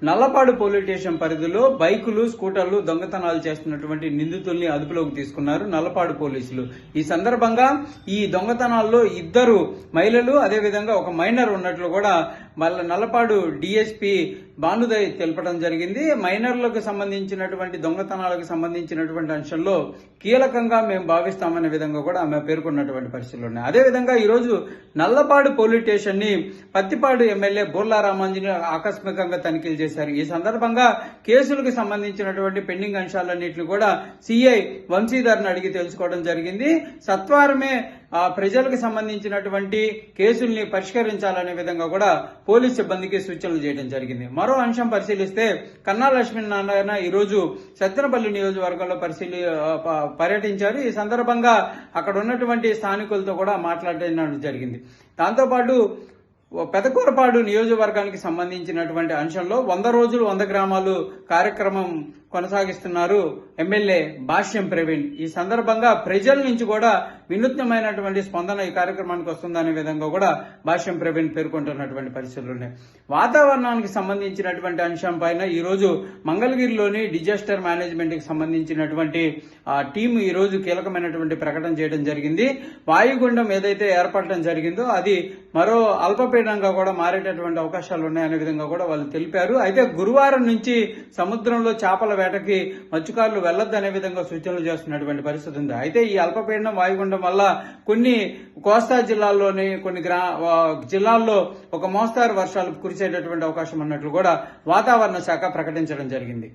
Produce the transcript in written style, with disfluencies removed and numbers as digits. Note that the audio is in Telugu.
నల్లపాడు పోలీస్ స్టేషన్ పరిధిలో బైకులు, స్కూటర్లు దొంగతనాలు చేస్తున్నటువంటి నిందితుల్ని అదుపులోకి తీసుకున్నారు నల్లపాడు పోలీసులు. ఈ సందర్భంగా ఈ దొంగతనాల్లో 2 మహిళలు అదేవిధంగా ఒక మైనర్ ఉన్నట్లు కూడా నల్లపాడు డీఎస్పీ భానుదయ్ తెలపడం జరిగింది. మైనర్లకు సంబంధించినటువంటి దొంగతనాలకు సంబంధించినటువంటి అంశంలో కీలకంగా మేము భావిస్తామనే విధంగా కూడా ఆమె పేర్కొన్నటువంటి పరిస్థితులు ఉన్నాయి. అదేవిధంగా ఈరోజు నల్లపాడు పోలీస్ స్టేషన్ ని పత్తిపాడు ఎమ్మెల్యే బోర్లా రామాంజనేయ ఆకస్మికంగా తనిఖీలు చేశారు. ఈ సందర్భంగా కేసులకు సంబంధించినటువంటి పెండింగ్ అంశాలన్నింటినీ కూడా సిఐ వంశీధర్ని అడిగి తెలుసుకోవడం జరిగింది. సత్వరమే ప్రజలకు సంబంధించినటువంటి కేసుల్ని పరిష్కరించాలనే విధంగా కూడా పోలీస్ సిబ్బందికి సూచనలు చేయడం జరిగింది. మరో అంశం పరిశీలిస్తే కన్నా లక్ష్మీనారాయణ ఈరోజు సత్తెనపల్లి నియోజకవర్గంలో పర్యటించారు. ఈ సందర్భంగా అక్కడ ఉన్నటువంటి స్థానికులతో కూడా మాట్లాడడం జరిగింది. దాంతోపాటు పెదకూరపాడు నియోజకవర్గానికి సంబంధించినటువంటి అంశంలో 100 రోజులు 100 గ్రామాలు కార్యక్రమం కొనసాగిస్తున్నారు ఎమ్మెల్యే భాష్యం ప్రవీణ్. ఈ సందర్భంగా ప్రజల నుంచి కూడా వినూత్నమైనటువంటి స్పందన ఈ కార్యక్రమానికి వస్తుందనే విధంగా కూడా భాష్యం ప్రవీణ్ పేర్కొంటున్నటువంటి పరిస్థితులు ఉన్నాయి. వాతావరణానికి సంబంధించినటువంటి అంశం పైన ఈ రోజు మంగళగిరిలోని డిజాస్టర్ మేనేజ్మెంట్ కి సంబంధించినటువంటి టీం ఈ రోజు కీలకమైనటువంటి ప్రకటన చేయడం జరిగింది. వాయుగుండం ఏదైతే ఏర్పడటం జరిగిందో అది మరో అల్పపీడనంగా కూడా మారేటటువంటి అవకాశాలు ఉన్నాయనే విధంగా కూడా వాళ్ళు తెలిపారు. అయితే గురువారం నుంచి సముద్రంలో చేపల వేటకి మత్స్యకారులు వెళ్లొద్దనే విధంగా సూచనలు చేస్తున్నటువంటి పరిస్థితి ఉంది. అయితే ఈ అల్పపీడనం వాయుగుండం వల్ల కొన్ని కోస్తా జిల్లాల్లోని కొన్ని జిల్లాల్లో ఒక మోస్తారు వర్షాలు కురిసేటటువంటి అవకాశం ఉన్నట్లు కూడా వాతావరణ శాఖ ప్రకటించడం జరిగింది.